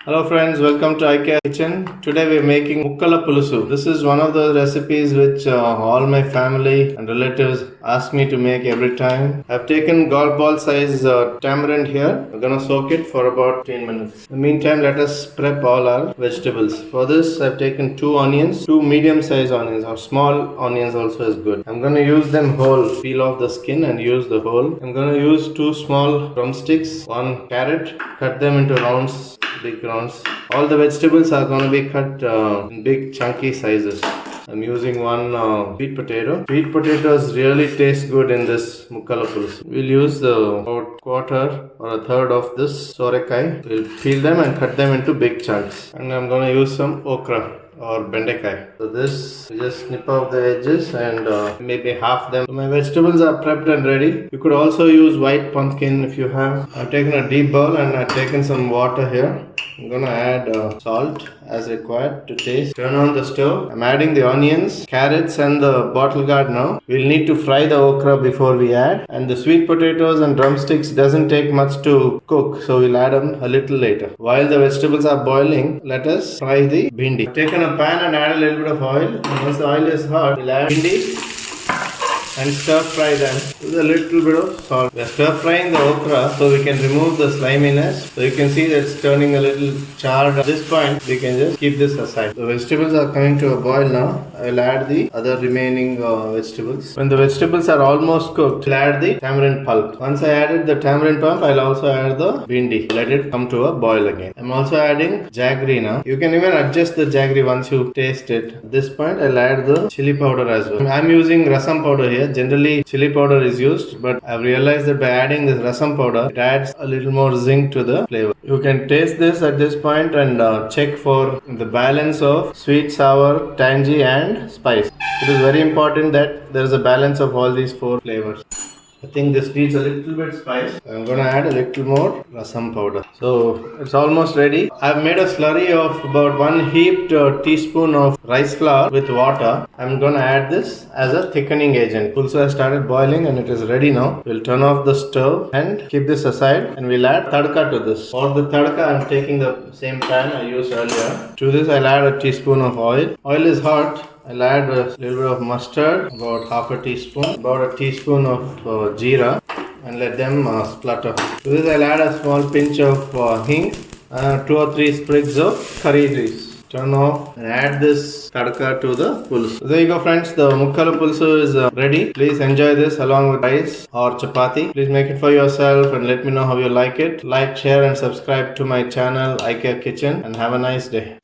Hello friends, welcome to Aikya kitchen. Today we are making Mukkala Pulusu. This is one of the recipes which all my family and relatives ask me to make every time. I've taken golf ball size tamarind here. We're gonna soak it for about 10 minutes. In the meantime, let us prep all our vegetables. For this, I've taken 2 onions, 2 medium size onions or small onions also is good. I'm gonna use them whole, peel off the skin and use the whole. I'm gonna use 2 small drumsticks, 1 carrot, cut them into rounds, big rounds. All the vegetables are going to be cut in big chunky sizes. I'm using 1 sweet potato. Sweet potatoes really taste good in this Mukkala Pulusu. We'll use the about quarter or a third of this sorekai. We'll peel them and cut them into big chunks. And I'm going to use some okra or bendekai. So this, you just snip off the edges and maybe half them. So my vegetables are prepped and ready. You could also use white pumpkin if you have. I've taken a deep bowl and I've taken some water here. I'm gonna add salt as required to taste. Turn on the stove. I'm adding the onions, carrots and the bottle gourd now. We'll need to fry the okra before we add. And the sweet potatoes and drumsticks doesn't take much to cook, so we'll add them a little later. While the vegetables are boiling, let us fry the bhindi. I've taken a pan and add a little bit of oil. And once the oil is hot, we'll add bhindi and stir fry them with a little bit of salt. We are stir frying the okra so we can remove the sliminess. So you can see that it's turning a little charred. At this point, we can just keep this aside. The vegetables are coming to a boil now. I will add the other remaining vegetables. When the vegetables are almost cooked, I'll add the tamarind pulp. Once I added the tamarind pulp, I'll also add the bhindi. Let it come to a boil again. I'm also adding jaggery now. You can even adjust the jaggery once you taste it. At this point, I'll add the chili powder as well. I'm using rasam powder here. Generally, chili powder is used, but I've realized that by adding this rasam powder, it adds a little more zing to the flavor. You can taste this at this point and check for the balance of sweet, sour, tangy and spice. It is very important that there is a balance of all these 4 flavors. I think this needs a little bit spice. I'm going to add a little more rasam powder. So it's almost ready. I've made a slurry of about 1 heaped teaspoon of rice flour with water. I'm going to add this as a thickening agent. Pulsu has started boiling and it is ready now. We'll turn off the stove and keep this aside and we'll add tadka to this. For the tadka, I'm taking the same pan I used earlier. To this, I'll add a teaspoon of oil. Oil is hot. I'll add a little bit of mustard, about half a teaspoon, about a teaspoon of jeera, and let them splutter. To this, I'll add a small pinch of hing, 2 or 3 sprigs of curry leaves. Turn off and add this tadka to the pulusu. There you go, friends. The Mukkala Pulusu is ready. Please enjoy this along with rice or chapati. Please make it for yourself and let me know how you like it. Like, share and subscribe to my channel Aikya Kitchen and have a nice day.